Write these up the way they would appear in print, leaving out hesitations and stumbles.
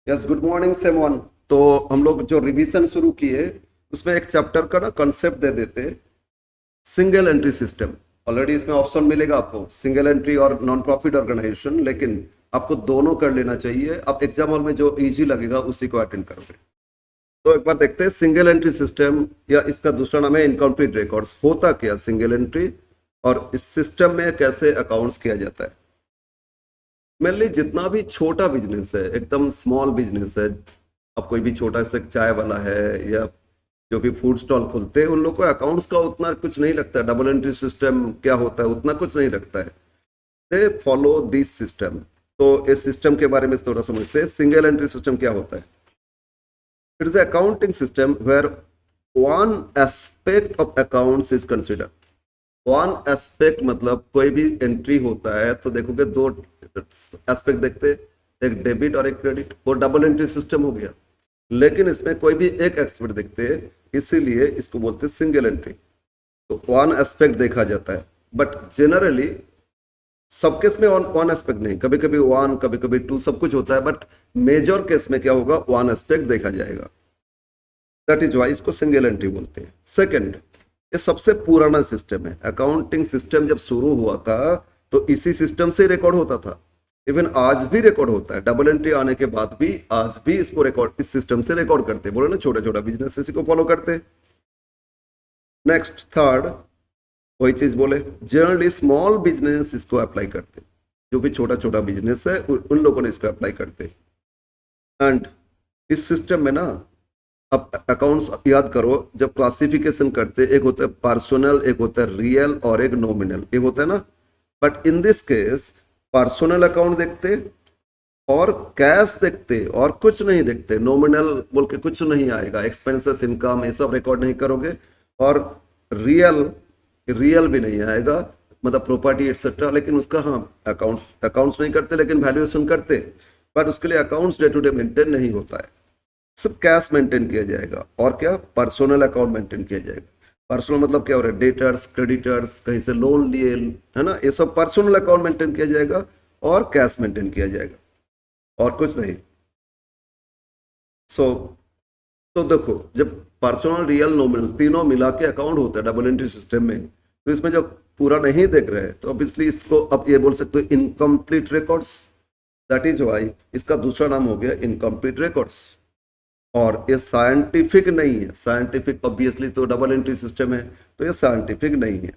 Yes, good morning सेमवन। तो हम लोग जो रिवीजन शुरू किए उसमें एक चैप्टर का ना कंसेप्ट दे देते, सिंगल एंट्री सिस्टम। ऑलरेडी इसमें ऑप्शन मिलेगा आपको सिंगल एंट्री और नॉन प्रॉफिट ऑर्गेनाइजेशन, लेकिन आपको दोनों कर लेना चाहिए। आप एग्जाम हॉल में जो इजी लगेगा उसी को अटेंड करोगे। तो एक बार देखते हैं सिंगल एंट्री सिस्टम, या इसका दूसरा नाम है इनकम्प्लीट रिकॉर्ड्स। होता क्या सिंगल एंट्री, और इस सिस्टम में कैसे अकाउंट्स किया जाता है। मेनली जितना भी छोटा बिजनेस है, एकदम स्मॉल बिजनेस है, अब कोई भी छोटा सा चाय वाला है या जो भी फूड स्टॉल खोलते हैं, उन लोग को अकाउंट्स का उतना कुछ नहीं लगता है। डबल एंट्री सिस्टम क्या होता है उतना कुछ नहीं लगता है। They follow this system. तो इस सिस्टम के बारे में थोड़ा समझते हैं। सिंगल एंट्री सिस्टम क्या होता है? It is accounting system where one aspect of accounts is consider. One aspect मतलब कोई भी एंट्री होता है तो देखोगे दो एस्पेक्ट देखते, एक डेबिट और एक क्रेडिट। वो डबल एंट्री सिस्टम हो गया। लेकिन इसमें कोई भी एक एस्पेक्ट देखते हैं, इसीलिए इसको बोलते हैं सिंगल एंट्री। तो वन एस्पेक्ट देखा जाता है, बट जनरली सब केस में वन एस्पेक्ट नहीं, कभी कभी वन कभी कभी टू सब कुछ होता है, बट मेजर केस में क्या होगा, वन एस्पेक्ट देखा जाएगा। दैट इज वाई इसको सिंगल एंट्री बोलते हैं। सेकंड, ये सबसे पुराना सिस्टम है। अकाउंटिंग सिस्टम जब शुरू हुआ था तो इसी सिस्टम से रिकॉर्ड होता था। इवन आज भी रिकॉर्ड होता है। डबल एंट्री आने के बाद भी आज भी इसको रिकॉर्ड इस सिस्टम से रिकॉर्ड करते हैं। बोले ना छोटा छोटा बिजनेस इसी को फॉलो करते हैं। नेक्स्ट थर्ड, वही चीज बोले, जनरली स्मॉल बिजनेस इसको अप्लाई करते, जो भी छोटा छोटा बिजनेस है उन लोगों ने इसको अप्लाई करते। एंड इस सिस्टम में ना, अब अकाउंट्स याद करो, जब क्लासिफिकेशन करते एक होता है पर्सनल, एक होता है रियल और एक नॉमिनल, एक होता है ना। But in this case personal account देखते और कैश देखते और कुछ नहीं देखते। नॉमिनल बोल के कुछ नहीं आएगा, एक्सपेंसेस इनकम ये सब रिकॉर्ड नहीं करोगे। और रियल भी नहीं आएगा, मतलब प्रॉपर्टी एटसेट्रा। लेकिन उसका हाँ अकाउंट्स नहीं करते, लेकिन वैल्यूएशन करते। बट उसके लिए accounts day to day maintain नहीं होता है, सिर्फ कैश मेंटेन किया जाएगा। और क्या, पर्सनल अकाउंट मेंटेन किया जाएगा। पर्सनल मतलब क्या हो रहा है, डेटर्स क्रेडिटर्स, कहीं से लोन लिए है ना, ये सब पर्सनल अकाउंट मेंटेन किया जाएगा और कैश मेंटेन किया जाएगा, और कुछ नहीं। सो तो देखो, जब पर्सनल रियल नॉमिनल तीनों मिला के अकाउंट होता है डबल एंट्री सिस्टम में, तो इसमें जब पूरा नहीं देख रहे हैं तो ऑब्वियसली इसको अब ये बोल सकते हो incomplete records. That is why इसका दूसरा नाम हो गया इनकम्प्लीट रिकॉर्ड्स। और ये साइंटिफिक नहीं है। साइंटिफिक ऑब्वियसली तो डबल एंट्री सिस्टम है, तो ये साइंटिफिक नहीं है।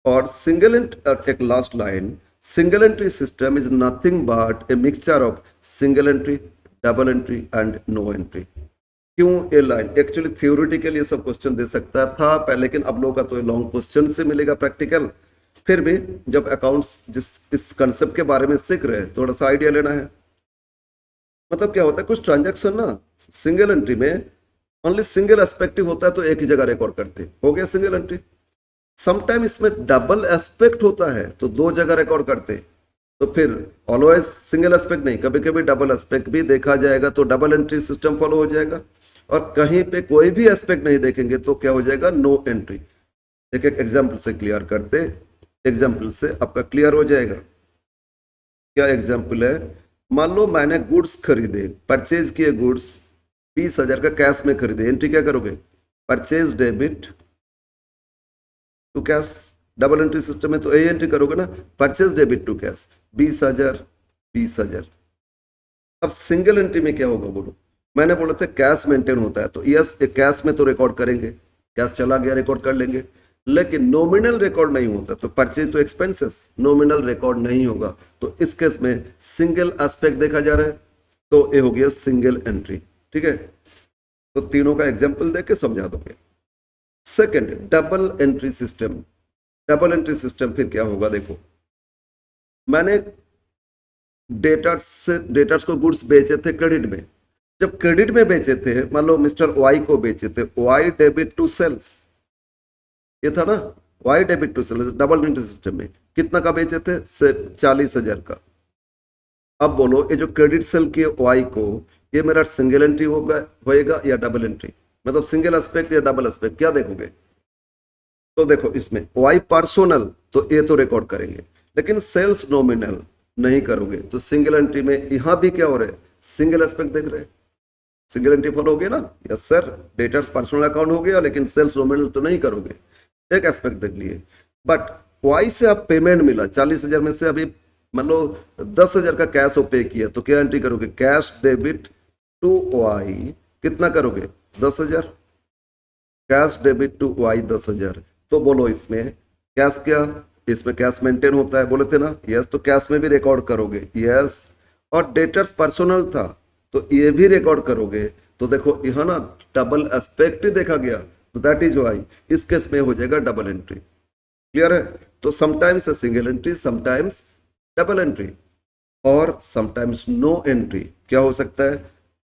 और सिंगल एक last line, single entry system is nothing but a mixture of single entry, double entry and no entry. क्यों ये लाइन? एक्चुअली थ्योरेटिकली ये सब क्वेश्चन दे सकता था पहले, लेकिन अब लोगों का तो लॉन्ग क्वेश्चन से मिलेगा प्रैक्टिकल। फिर भी जब अकाउंट्स इस कंसेप्ट के बारे में सीख रहे हैं, थोड़ा सा आइडिया लेना है। मतलब क्या होता है, कुछ ट्रांजैक्शन ना सिंगल एंट्री में ओनली सिंगल एस्पेक्टिव होता है, तो एक ही जगह रिकॉर्ड करते हो गया सिंगल एंट्री। समटाइम इसमें डबल एस्पेक्ट होता है तो दो जगह रिकॉर्ड करते, तो फिर ऑलवेज सिंगल एस्पेक्ट नहीं, कभी कभी डबल एस्पेक्ट भी देखा जाएगा, तो डबल एंट्री सिस्टम फॉलो हो जाएगा। और कहीं पे कोई भी एस्पेक्ट नहीं देखेंगे तो क्या हो जाएगा, नो एंट्री। एक एक एग्जाम्पल से क्लियर करते, एग्जाम्पल से आपका क्लियर हो जाएगा। क्या एग्जाम्पल है? मान लो मैंने गुड्स खरीदे, परचेज किए गुड्स 20,000 का कैश में खरीदे। एंट्री क्या करोगे, purchase debit to cash. Double entry system में तो यही एंट्री करोगे ना, परचेज डेबिट टू कैश 20,000। अब सिंगल एंट्री में क्या होगा बोलो? मैंने बोला था कैश मेंटेन होता है, तो यस कैश में तो रिकॉर्ड करेंगे, कैश चला गया रिकॉर्ड कर लेंगे। लेकिन नॉमिनल रिकॉर्ड नहीं होता, तो परचेज तो एक्सपेंसेस, नॉमिनल रिकॉर्ड नहीं होगा। तो इस केस में सिंगल एस्पेक्ट देखा जा रहा है, तो ये हो गया सिंगल एंट्री। ठीक है, तो तीनों का एग्जांपल देके समझा दोगे। Second, double entry system. Double entry system फिर क्या होगा, देखो मैंने डेटर्स को गुड्स बेचे थे क्रेडिट में। जब क्रेडिट में बेचे थे, मान लो मिस्टर वाई को बेचे थे, वाई डेबिट टू सेल्स, ये था ना, Y debit to sales. Double entry system में कितना का बेचे थे, 40,000 का। अब बोलो, ये जो क्रेडिट सेल किए वाई को, ये मेरा सिंगल एंट्री होएगा या डबल एंट्री? मतलब सिंगल एस्पेक्ट या डबल एस्पेक्ट, क्या देखोगे? तो देखो इसमें वाई पर्सनल, तो ये तो रिकॉर्ड करेंगे, लेकिन सेल्स नॉमिनल नहीं करोगे। तो सिंगल एंट्री में यहां भी क्या हो रहा है, सिंगल एस्पेक्ट देख रहे हैं, सिंगल एंट्री फॉलो हो गया ना, yes sir, debtors personal account हो गया, लेकिन सेल्स नॉमिनल तो नहीं करोगे, एक एस्पेक्ट देख लिए। बट वाई से आप पेमेंट मिला 40,000 में से, अभी मान लो 10,000 का कैश वो पे किया, तो क्या एंट्री करोगे, कैश डेबिट टू वाई, कितना करोगे 10,000, कैश डेबिट टू वाई 10,000। तो बोलो इसमें कैश क्या, इसमें कैश मेंटेन होता है, बोले थे ना, यस, तो कैश में भी रिकॉर्ड करोगे, यस, और डेटर्स पर्सनल था तो ये भी रिकॉर्ड करोगे। तो देखो यहाँ ना डबल एस्पेक्ट ही देखा गया, तो दैट इज वाई इस केस में हो जाएगा डबल एंट्री। क्लियर है? तो sometimes single entry, sometimes double entry, और समटाइम्स नो एंट्री। क्या हो सकता है,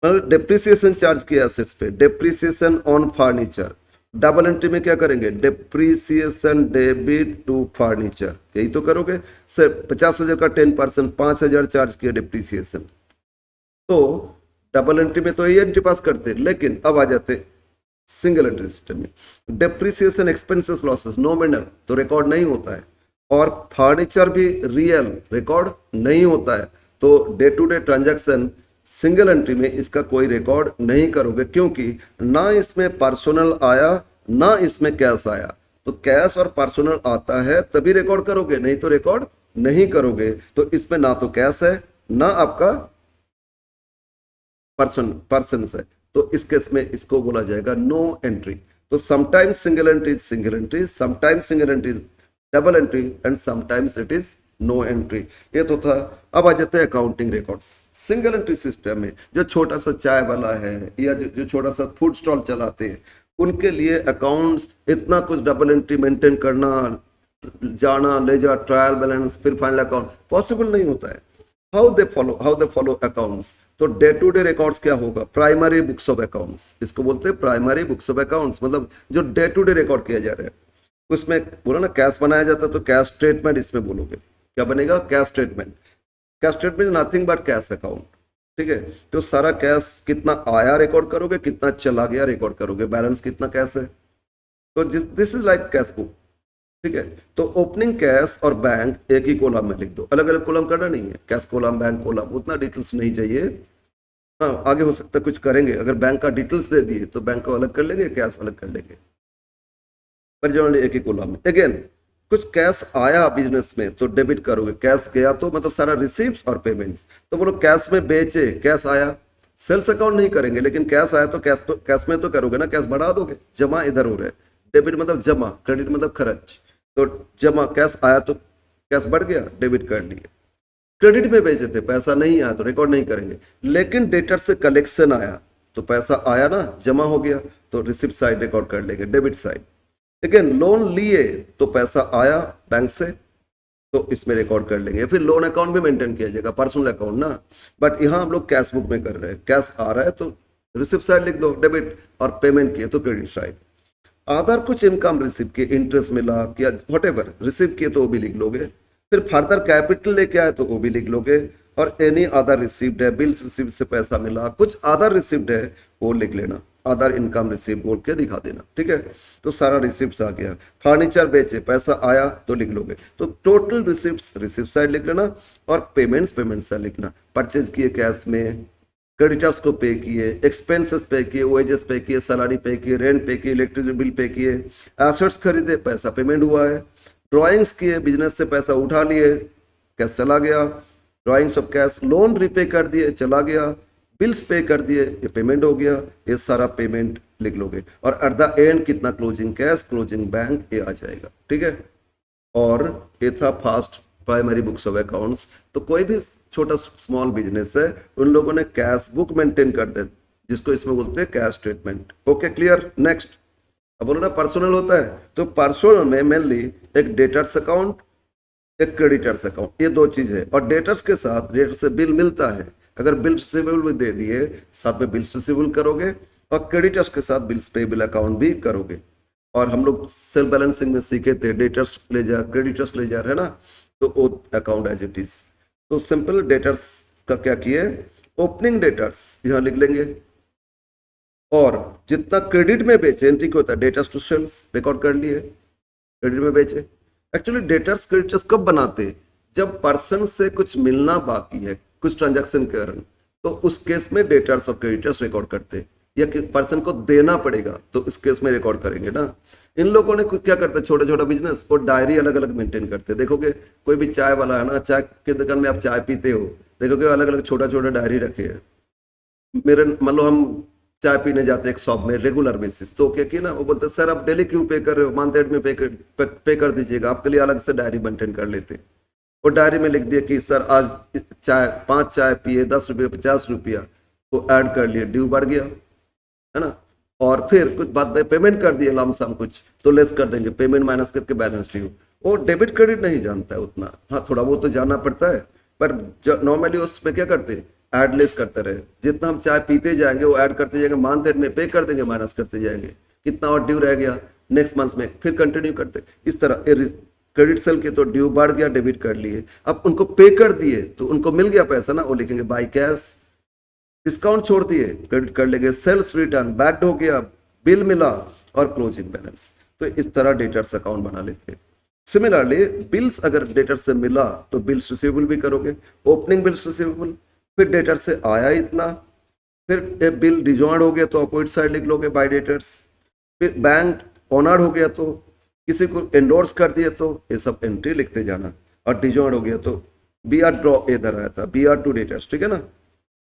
मतलब डेप्रिसिएशन चार्ज किया एसेट्स पे, depreciation on furniture, double entry में क्या करेंगे, डेप्रिसिएशन डेबिट टू फर्नीचर, यही तो करोगे सर। 50,000 का 10%, 5,000 चार्ज किया डेप्रिसिएशन, तो डबल एंट्री में तो यही एंट्री पास करते, लेकिन अब आ जाते सिंगल एंट्री सिस्टम में। डेप्रिसिएशन एक्सपेंसेस लॉसेस नॉमिनल तो रिकॉर्ड नहीं होता है, और फर्नीचर भी रियल रिकॉर्ड नहीं होता है। तो day to day transaction single entry में इसका कोई रिकॉर्ड नहीं करोगे, क्योंकि ना इसमें पर्सनल आया ना इसमें कैश आया। तो कैश और पर्सनल आता है तभी रिकॉर्ड करोगे, नहीं तो रिकॉर्ड नहीं करोगे। तो इसमें ना तो कैश है ना आपका पर्सन है, तो इस केस में इसको बोला जाएगा नो एंट्री। तो sometimes single entry is single entry, sometimes single entry is double entry, and sometimes it is no entry. ये तो था। अब आ जाते हैं accounting records. Single entry system में जो छोटा सा चाय वाला है या जो छोटा सा फूड स्टॉल चलाते हैं, उनके लिए अकाउंट्स इतना कुछ डबल एंट्री मेंटेन करना, जाना ले जा, ट्रायल बैलेंस, फिर फाइनल अकाउंट पॉसिबल नहीं होता है। हाउ दे फॉलो अकाउंट्स, तो डे टू डे रिकॉर्ड्स क्या होगा, प्राइमरी बुक्स ऑफ अकाउंट्स, इसको बोलते हैं प्राइमरी बुक्स ऑफ अकाउंट्स, मतलब जो डे टू डे रिकॉर्ड किया जा रहा है। उसमें बोला ना कैश बनाया जाता है, तो कैश स्टेटमेंट इसमें बोलोगे, क्या बनेगा, cash statement. Cash statement nothing but cash account, ठीक है। तो सारा कैश कितना आया रिकॉर्ड करोगे, कितना चला गया रिकॉर्ड करोगे, बैलेंस कितना कैश है, तो this is like cash book, ठीक है। तो ओपनिंग कैश और बैंक एक ही कॉलम में लिख दो, अलग अलग कॉलम करना नहीं है, कैश कॉलम बैंक कॉलम, उतना डिटेल्स नहीं चाहिए। हाँ, आगे हो सकता है कुछ करेंगे, अगर बैंक का डिटेल्स दे दिए तो बैंक को अलग कर लेंगे, कैश अलग कर लेंगे, पर जनरली एक ही कॉलम में। अगेन कुछ कैश आया बिजनेस में तो डेबिट करोगे, कैश गया तो मतलब सारा रिसीव्स और पेमेंट्स। तो बोलो कैश में बेचे, कैश आया, सेल्स अकाउंट नहीं करेंगे, लेकिन कैश आया तो कैश में तो करोगे ना, कैश बढ़ा दोगे, जमा इधर हो रहा है, डेबिट मतलब जमा, क्रेडिट मतलब खर्च, तो जमा कैश आया तो कैश बढ़ गया, डेबिट कर लिए। क्रेडिट में बेचे थे, पैसा नहीं आया तो रिकॉर्ड नहीं करेंगे, लेकिन डेटर से कलेक्शन आया तो पैसा आया ना, जमा हो गया, तो रिसिप्ट साइड रिकॉर्ड कर लेंगे, डेबिट साइड। लेकिन लोन लिए तो पैसा आया बैंक से, तो इसमें रिकॉर्ड कर लेंगे। फिर लोन अकाउंट भी मेंटेन किया जाएगा, पर्सनल अकाउंट ना, बट यहाँ हम लोग कैश बुक में कर रहे हैं, कैश आ रहा है तो रिसिप्ट साइड लिख दो डेबिट, और पेमेंट किए तो क्रेडिट साइड। अदर कुछ इनकम रिसीव किए, इंटरेस्ट मिला या व्हाटएवर रिसीव किए तो वो भी लिख लोगे। फिर फर्दर कैपिटल लेके आए तो वो भी लिख लोगे, और एनी अदर रिसीव्ड है, बिल्स रिसीव्ड से पैसा मिला, कुछ अदर रिसीव्ड है वो लिख लेना, अदर इनकम रिसीव बोल के दिखा देना, ठीक है। तो सारा रिसिप्ट आ गया। फर्नीचर बेचे, पैसा आया तो लिख लोगे, तो टोटल रिसिप्ट साइड लिख लेना, और पेमेंट्स पेमेंट साइड लिखना। परचेज किए कैश में, क्रेडिटर्स को पे किए, एक्सपेंसेस पे किए, वेजेस पे किए, सैलरी पे किए, रेंट पे किए, इलेक्ट्रिसिटी बिल पे किए, एसेट्स खरीदे, पैसा पेमेंट हुआ है, ड्राइंग्स किए, बिजनेस से पैसा उठा लिए, कैश चला गया, drawings of cash, loan repay कर दिए, चला गया, बिल्स पे कर दिए, ये पेमेंट हो गया, ये सारा पेमेंट लिख लोगे। और एट द एंड कितना क्लोजिंग कैश, क्लोजिंग बैंक, ये आ जाएगा, ठीक है। और ये था fast primary books of accounts. तो कोई भी छोटा स्मॉल बिजनेस है, उन लोगों ने कैश बुक मेंटेन कर दे, जिसको इसमें बोलते हैं cash statement. Okay, clear. Next, अब बोलो ना पर्सनल होता है, तो पर्सनल में मेनली एक डेटर्स अकाउंट, एक क्रेडिटर्स अकाउंट, ये दो चीज है। और डेटर्स के साथ डेटर से बिल मिलता है, अगर बिल रिसीवेबल भी दे दिए साथ में बिल्स रिसीवेबल करोगे, और क्रेडिटर्स के साथ बिल्स पेबल अकाउंट भी करोगे। और हम लोग सेल बैलेंसिंग में सीखे थे, डेटर्स ले जा क्रेडिटर्स ले जा, है ना, तो वो अकाउंट एज इट इज। तो सिंपल डेटर्स का क्या किए, ओपनिंग डेटर्स यहां लिख लेंगे, और जितना क्रेडिट में बेचे, एंट्री क्या होता है, डेटर्स टू सेल्स, रिकॉर्ड कर लिए, क्रेडिट में बेचे। एक्चुअली डेटर्स क्रेडिटर्स कब बनाते, जब पर्सन से कुछ मिलना बाकी है, कुछ ट्रांजैक्शन के कारण, तो उस केस में डेटर्स और क्रेडिटर्स रिकॉर्ड करते, या पर्सन को देना पड़ेगा तो इस केस में रिकॉर्ड करेंगे ना। इन लोगों ने क्या करते, छोटे छोटा बिजनेस और डायरी अलग अलग मेंटेन करते। देखोगे कोई भी चाय वाला है ना, चाय की दुकान में आप चाय पीते हो, देखोगे अलग अलग छोटा छोटा डायरी रखे है। मेरे मान लो हम चाय पीने जाते हैं एक शॉप में रेगुलर बेसिस, तो क्या किया ना, वो बोलते सर आप डेली क्यों पे कर रहे हो, मंथ एंड में पे कर दीजिएगा, आपके लिए अलग से डायरी मेंटेन कर लेते। और डायरी में लिख दिया कि सर आज चाय 5 चाय पिए, 10 रुपये 50 रुपया को ऐड कर लिए, ड्यू बढ़ गया है ना। और फिर कुछ बाद में पेमेंट कर दिए लमसम कुछ, तो लेस कर देंगे, पेमेंट माइनस करके बैलेंस ड्यू। वो डेबिट क्रेडिट नहीं जानता है उतना, हाँ थोड़ा बहुत तो जानना पड़ता है, पर नॉर्मली उसमें क्या करते ऐड लेस करते रहे, जितना हम चाय पीते जाएंगे वो ऐड करते जाएंगे, मंथ एंड में पे कर देंगे, माइनस करते जाएंगे, कितना और ड्यू रह गया नेक्स्ट मंथ में, फिर कंटिन्यू करते इस तरह। क्रेडिट सेल के तो ड्यू बढ़ गया, डेबिट कर लिए, अब उनको पे कर दिए तो उनको मिल गया पैसा ना, वो लिखेंगे बाय कैश। डिस्काउंट छोड़ दिए, क्रेडिट कर लेंगे, सेल्स रिटर्न, बैड हो गया, बिल मिला और क्लोजिंग बैलेंस। तो इस तरह डेटर्स अकाउंट बना लेते हैं। सिमिलरली बिल्स अगर डेटर से मिला तो बिल्स रिसीवेबल भी करोगे, ओपनिंग बिल्स रिसीवेबल, फिर डेटर से आया इतना, फिर बिल डिजॉर्ड हो गया तो अपोजिट साइड लिख लोगे बाय डेटर्स, फिर बैंक ऑनर्ड हो गया तो किसी को एंडोर्स कर दिया तो ये सब एंट्री लिखते जाना, और डिजॉर्ड हो गया तो बी आर ड्रॉ इधर आया था, बी आर टू डेटर्स, ठीक है ना।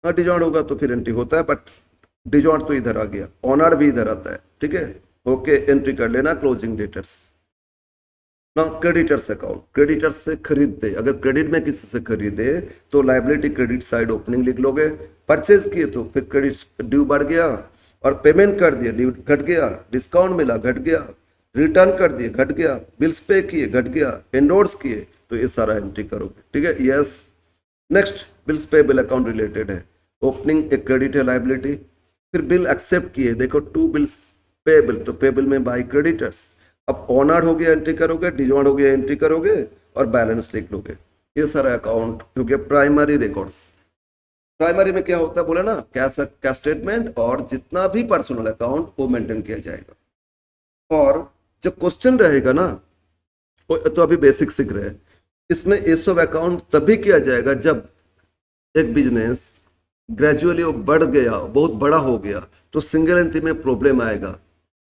हाँ डिजॉर्ड होगा तो फिर एंट्री होता है, बट डिजॉर्ड तो इधर आ गया, ऑनर्ड भी इधर आता है, ठीक है। ओके एंट्री कर लेना क्लोजिंग डेटर्स ना। क्रेडिटर्स अकाउंट, क्रेडिटर्स से खरीदते, अगर क्रेडिट में किसी से खरीदे तो लाइबिलिटी क्रेडिट साइड ओपनिंग लिख लोगे, परचेज किए तो फिर क्रेडिट ड्यू बढ़ गया, और पेमेंट कर दिए ड्यू घट गया, डिस्काउंट मिला घट गया, रिटर्न कर दिए घट गया, बिल्स पे किए घट गया, एंडोर्स किए, तो ये सारा एंट्री करोगे, ठीक है। Yes next bills payable account related है, ओपनिंग एक क्रेडिट है लाइबिलिटी, फिर बिल एक्सेप्ट किए, देखो टू बिल्स पेबल, तो पेबल में बाय क्रेडिटर्स, अब ऑनर्ड हो गया एंट्री करोगे, डिजॉर्ड हो गया एंट्री करोगे और बैलेंस लिख लोगे। ये सारा अकाउंट हो गया प्राइमरी रिकॉर्ड्स। प्राइमरी में क्या होता है बोले ना, कैश स्टेटमेंट और जितना भी पर्सनल अकाउंट वो मेंटेन किया जाएगा। और जो क्वेश्चन रहेगा ना, तो अभी बेसिक सीख रहे हैं, इसमें ये सब अकाउंट तभी किया जाएगा जब एक बिजनेस ग्रेजुअली वो बढ़ गया, बहुत बड़ा हो गया, तो सिंगल एंट्री में प्रॉब्लम आएगा,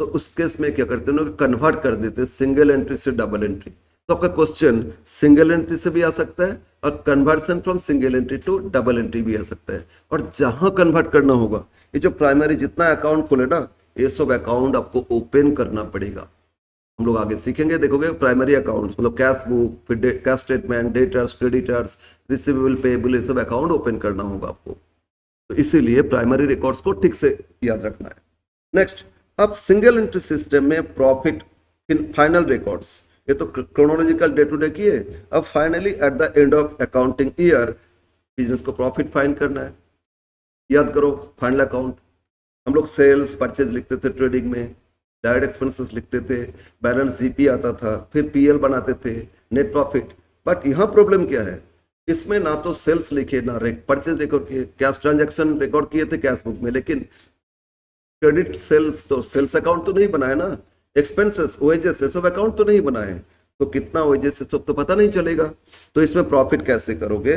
तो उस केस में क्या करते हैं लोग, कन्वर्ट कर देते हैं सिंगल एंट्री से डबल एंट्री। तो आपका क्वेश्चन सिंगल एंट्री से भी आ सकता है और conversion from single entry to double entry भी आ सकता है। और जहां कन्वर्ट करना होगा, ये जो प्राइमरी जितना अकाउंट खोले ना, ये सब अकाउंट आपको ओपन करना पड़ेगा। हम लोग आगे सीखेंगे, देखोगे प्राइमरी अकाउंट्स मतलब कैश बुक, फिर cash statement, debtors, creditors, receivable, payable, ये सब अकाउंट ओपन करना होगा आपको। तो इसीलिए प्राइमरी रिकॉर्ड्स को ठीक से याद रखना है। नेक्स्ट, अब सिंगल एंट्री सिस्टम में प्रॉफिट इन फाइनल रिकॉर्ड्स, ये तो क्रोनोलॉजिकल डे टू डे किए, अब finally at the end of accounting year business को प्रॉफिट फाइंड करना है। याद करो फाइनल अकाउंट, हम लोग सेल्स परचेज लिखते थे, ट्रेडिंग में डायरेक्ट एक्सपेंसेस लिखते थे, बैलेंस जीपी आता था, फिर पीएल बनाते थे, नेट प्रॉफिट। बट यहाँ प्रॉब्लम क्या है, इसमें ना तो सेल्स लिखे ना परचेज रिकॉर्ड किए, कैश ट्रांजैक्शन रिकॉर्ड किए थे कैश बुक में, लेकिन क्रेडिट सेल्स तो सेल्स अकाउंट तो नहीं बनाए ना, एक्सपेंसेस ओएजेस ये सब अकाउंट तो नहीं बनाए, तो कितना ओएजेस सब तो पता नहीं चलेगा। तो इसमें प्रॉफिट कैसे करोगे,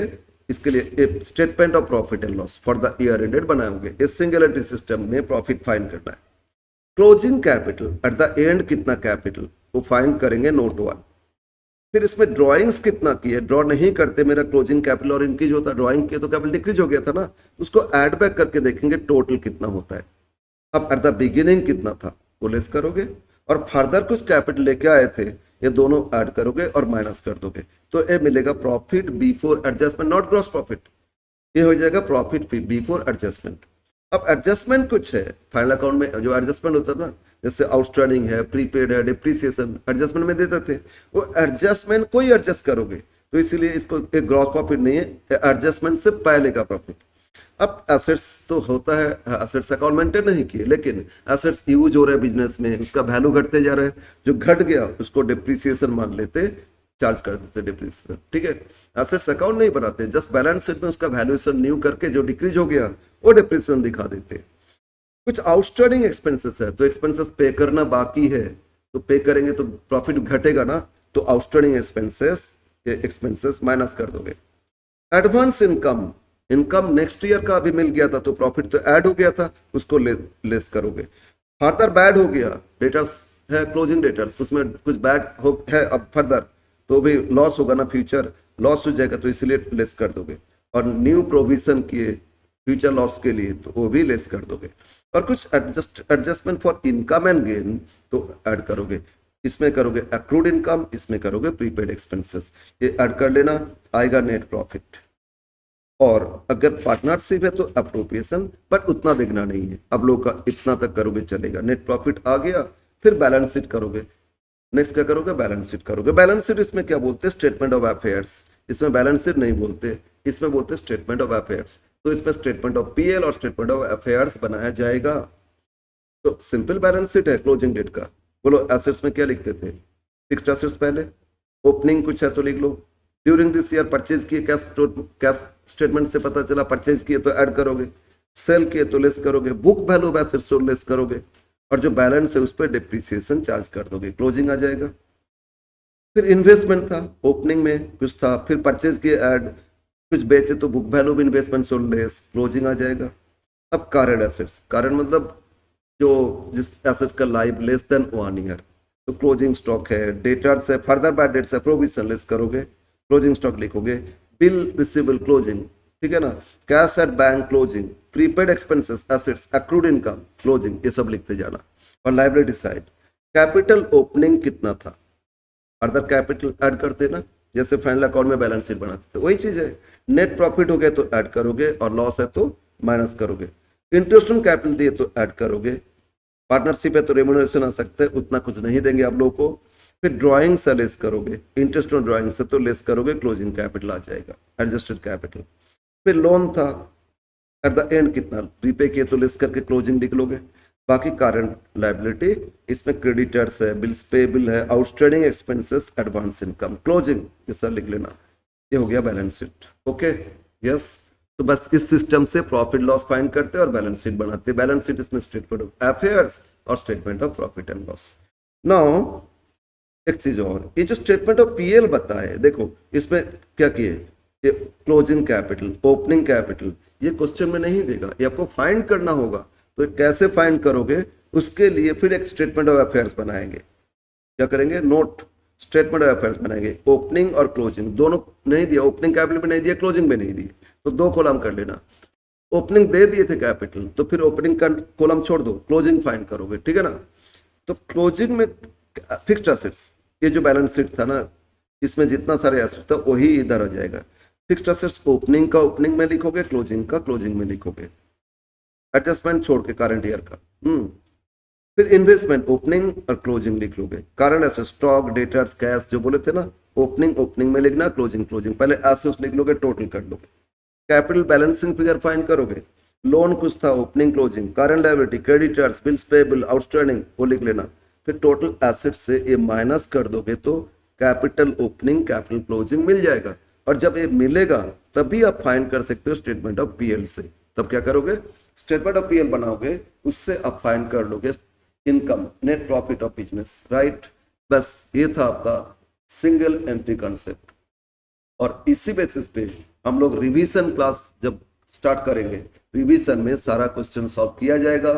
इसके लिए statement of profit and loss for the year ended बनाओगे। इस सिंगल एंट्री सिस्टम में प्रॉफिट फाइंड करना है। Closing capital at the end कितना कैपिटल वो फाइंड करेंगे नोट 1। फिर इसमें ड्राइंग्स कितना किए, ड्रॉ नहीं करते, मेरा क्लोजिंग कैपिटल और इंक्रीज होता, ड्राइंग किया तो कैपिटल डिक्रीज हो गया था ना, उसको ऐड बैक करके देखेंगे टोटल कितना होता है। अब एट द बिगिनिंग कितना था वो लेस करोगे, और फर्दर कुछ कैपिटल लेके आए थे ये दोनों ऐड करोगे और माइनस कर दोगे, तो ये मिलेगा profit before adjustment, not gross profit, ये हो जाएगा प्रॉफिट बिफोर एडजस्टमेंट। अब एडजस्टमेंट कुछ है फाइनल अकाउंट में, जो एडजस्टमेंट होता है ना, जैसे आउटस्टैंडिंग है, प्रीपेड है, डिप्रिसिएशन एडजस्टमेंट में देते थे, वो एडजस्टमेंट को ही एडजस्ट करोगे, तो इसीलिए इसको एक ग्रॉस प्रॉफिट नहीं है, एडजस्टमेंट से पहले का प्रॉफिट। अब एसेट्स तो होता है, एसेट्स अकाउंट मेंटेन नहीं किए, लेकिन एसेट्स यूज हो रहे हैं बिजनेस में, उसका वैल्यू घटते जा रहा है, जो घट गया उसको डिप्रिसिएशन मान लेते, चार्ज कर देते डिप्रिसिएशन, ठीक है। एसेट्स अकाउंट नहीं बनाते, जस्ट बैलेंस शीट में उसका वैल्यूएशन न्यू करके जो डिक्रीज हो गया वो डिप्रिसिएशन दिखा देते। कुछ आउटस्टैंडिंग एक्सपेंसेस है तो एक्सपेंसेस पे करना बाकी है, तो पे करेंगे तो प्रॉफिट घटेगा ना, तो आउटस्टैंडिंग एक्सपेंसेस माइनस कर दोगे। Advance income income next year का अभी मिल गया था तो प्रॉफिट तो ऐड हो गया था, उसको लेस करोगे। फर्दर बैड हो गया, डेटर्स है क्लोजिंग डेटर्स, उसमें कुछ बैड हो है अब फर्दर, तो भी लॉस होगा ना, फ्यूचर लॉस हो जाएगा, तो इसलिए लेस कर दोगे। और न्यू प्रोविजन किए फ्यूचर लॉस के लिए तो वो भी लेस कर दोगे। और कुछ adjustment for income and gain तो ऐड करोगे, इसमें करोगे एक्रूड इनकम, इसमें करोगे प्रीपेड एक्सपेंसेस, ये ऐड कर लेना, आएगा नेट प्रॉफिट। और अगर पार्टनरशिप है तो अप्रोप्रिएशन, बट उतना देखना नहीं है, अब लोग का इतना तक करोगे चलेगा। नेट प्रॉफिट आ गया, फिर बैलेंस शीट करोगे। नेक्स्ट क्या करोगे, बैलेंस शीट करोगे। बैलेंस शीट इसमें क्या बोलते हैं, स्टेटमेंट ऑफ अफेयर्स, इसमें बैलेंस शीट नहीं बोलते, इसमें बोलते हैं स्टेटमेंट ऑफ अफेयर्स। तो इसमें स्टेटमेंट ऑफ पीएल और स्टेटमेंट ऑफ अफेयर्स बनाया जाएगा। तो सिंपल बैलेंस शीट है क्लोजिंग डेट का। बोलो एसेट्स में क्या लिखते थे, फिक्स्ड एसेट्स पहले, ओपनिंग कुछ है तो लिख लो, ड्यूरिंग दिस ईयर परचेज किए, कैश स्टेटमेंट से पता चला परचेज किए तो ऐड करोगे, सेल किए तो लेस करोगे, बुक वैल्यू ऑफ एसेट्स तो लेस करोगे, और जो बैलेंस है उस पर डिप्रिसिएशन चार्ज कर दोगे, क्लोजिंग आ जाएगा। फिर इन्वेस्टमेंट था, ओपनिंग में कुछ था, फिर परचेज किए ऐड, कुछ बेचे तो book value of investment so less, closing आ जाएगा। अब करंट एसेट्स, करंट मतलब जो जिस एसेट्स का लाइफ लेस देन 1 ईयर, तो क्लोजिंग स्टॉक है, डेटर्स है, फर्दर बैड डेट्स है, प्रोविजन लेस करोगे, क्लोजिंग स्टॉक लिखोगे, बिल रिसीवेबल क्लोजिंग, ठीक है ना, cash at bank closing, prepaid expenses, assets, accrued income, closing, ये सब लिखते जाना। और लाइबिलिटी साइड, कैपिटल ओपनिंग कितना था, फर्दर कैपिटल ऐड करते ना, जैसे फाइनल अकाउंट में बैलेंस शीट बनाते थे, वही चीज है। नेट प्रॉफिट हो गया तो ऐड करोगे, और लॉस है तो माइनस करोगे। इंटरेस्ट ऑन कैपिटल दिए तो ऐड करोगे, पार्टनरशिप है तो रेम्यूनरेशन आ सकता है, उतना कुछ नहीं देंगे आप लोगों को। फिर ड्राइंग से लेस करोगे, इंटरेस्ट ऑन ड्राइंग से तो लेस करोगे, क्लोजिंग कैपिटल आ जाएगा, एडजस्टेड कैपिटल। फिर लोन था, एट द एंड कितना रीपे किए तो लेस करके क्लोजिंग लिख लोगे। बाकी करंट लायबिलिटी, इसमें क्रेडिटर्स है, बिल्स पेबल है, outstanding expenses, advance income, closing ये सब लिख लेना। ये हो गया बैलेंस शीट। Okay, yes. तो बस इस सिस्टम से प्रॉफिट लॉस फाइंड करते हैं और बैलेंस शीट बनाते हैं। बैलेंस शीट इसमें स्टेटमेंट ऑफ अफेयर्स और statement of profit and loss. Now एक चीज और, ये जो स्टेटमेंट ऑफ पीएल बताए, देखो इसमें क्या किए, ये क्लोजिंग कैपिटल, ओपनिंग कैपिटल, ये क्वेश्चन में नहीं देगा, ये आपको फाइंड करना होगा। तो कैसे फाइंड करोगे, उसके लिए फिर एक स्टेटमेंट ऑफ अफेयर्स बनाएंगे। क्या करेंगे, नोट स्टेटमेंट ऑफ अफेयर्स बनाएंगे, ओपनिंग और क्लोजिंग दोनों नहीं दिया, ओपनिंग कैपिटल में नहीं दिया, क्लोजिंग में नहीं दिए, तो 2 कॉलम कर लेना। ओपनिंग दे दिए थे कैपिटल, तो फिर ओपनिंग का कॉलम छोड़ दो, क्लोजिंग फाइंड करोगे, ठीक है ना। तो क्लोजिंग में फिक्स्ड एसेट्स, ये जो बैलेंस शीट था ना, इसमें जितना सारे एसेट्स था वही इधर आ जाएगा। फिक्स्ड एसेट्स ओपनिंग का ओपनिंग में लिखोगे, क्लोजिंग का क्लोजिंग में लिखोगे, एडजस्टमेंट छोड़ के करंट ईयर का। फिर इन्वेस्टमेंट ओपनिंग और क्लोजिंग लिख लोगे। Current asset, stock, debtors, cash जो बोले थे ना, ओपनिंग ओपनिंग में लिखना, क्लोजिंग क्लोजिंग, पहले एसेट्स लिख लोगे, टोटल कर लोगे। कैपिटल बैलेंसिंग फिगर फाइंड करोगे, लोन कुछ था, opening closing, current liability, creditors, bills payable, outstanding, वो लिख लेना। फिर टोटल एसेट से ये माइनस कर दोगे तो कैपिटल ओपनिंग कैपिटल क्लोजिंग मिल जाएगा। और जब ये मिलेगा तभी आप फाइंड कर सकते हो स्टेटमेंट ऑफ पीएल से। तब क्या करोगे, स्टेटमेंट ऑफ पीएल बनाओगे, उससे आप फाइंड कर लोगे income, net profit of business, right. बस ये था आपका सिंगल एंट्री कॉन्सेप्ट। और इसी बेसिस पे हम लोग रिवीजन क्लास जब स्टार्ट करेंगे, रिवीजन में सारा क्वेश्चन सॉल्व किया जाएगा।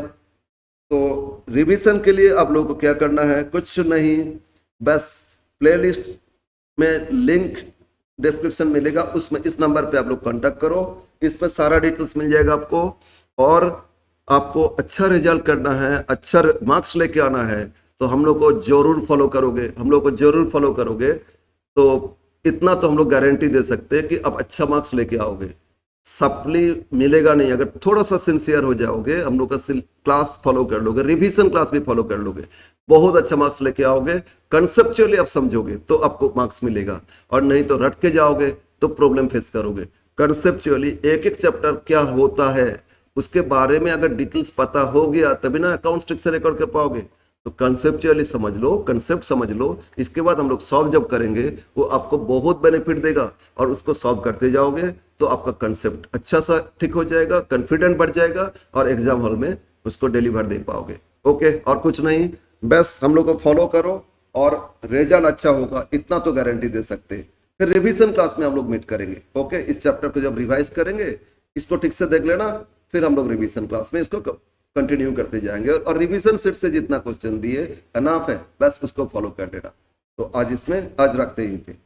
तो रिवीजन के लिए आप लोगों को क्या करना है, कुछ नहीं, बस प्लेलिस्ट में लिंक डिस्क्रिप्शन मिलेगा, उसमें इस नंबर पे आप लोग कांटेक्ट करो, इस पर सारा डिटेल्स मिल जाएगा आपको। और आपको अच्छा रिजल्ट करना है, अच्छा मार्क्स लेके आना है, तो हम लोग को जरूर फॉलो करोगे, हम लोग को जरूर फॉलो करोगे तो इतना तो हम लोग गारंटी दे सकते हैं कि आप अच्छा मार्क्स लेके आओगे। सप्ली मिलेगा नहीं, अगर थोड़ा सा सिंसियर हो जाओगे, हम लोग का क्लास फॉलो कर लोगे, रिवीजन क्लास भी फॉलो कर लोगे, बहुत अच्छा मार्क्स लेके आओगे। कंसेप्चुअली आप समझोगे तो आपको मार्क्स मिलेगा, और नहीं तो रट के जाओगे तो प्रॉब्लम फेस करोगे। कंसेप्चुअली एक एक चैप्टर क्या होता है उसके बारे में अगर डिटेल्स पता हो गया तभी ना अकाउंट्स ठीक से रिकॉर्ड कर पाओगे। तो कंसेप्चुअली समझ लो, कंसेप्ट समझ लो, इसके बाद हम लोग सॉल्व जब करेंगे वो आपको बहुत बेनिफिट देगा, और उसको सॉल्व करते जाओगे तो आपका कंसेप्ट अच्छा सा ठीक हो जाएगा, कॉन्फिडेंट बढ़ जाएगा, और एग्जाम हॉल में उसको डिलीवर दे पाओगे। ओके, और कुछ नहीं, बस हम लोग को फॉलो करो और रिजल्ट अच्छा होगा, इतना तो गारंटी दे सकते हैं। फिर रिवीजन क्लास में हम लोग मीट करेंगे। ओके, इस चैप्टर को जब रिवाइज करेंगे इसको ठीक से देख लेना, फिर हम लोग रिवीजन क्लास में इसको कंटिन्यू करते जाएंगे। और रिवीजन सेट से जितना क्वेश्चन दिए अनाफ है, बस उसको फॉलो कर लेना। तो आज रखते हैं यहीं पे।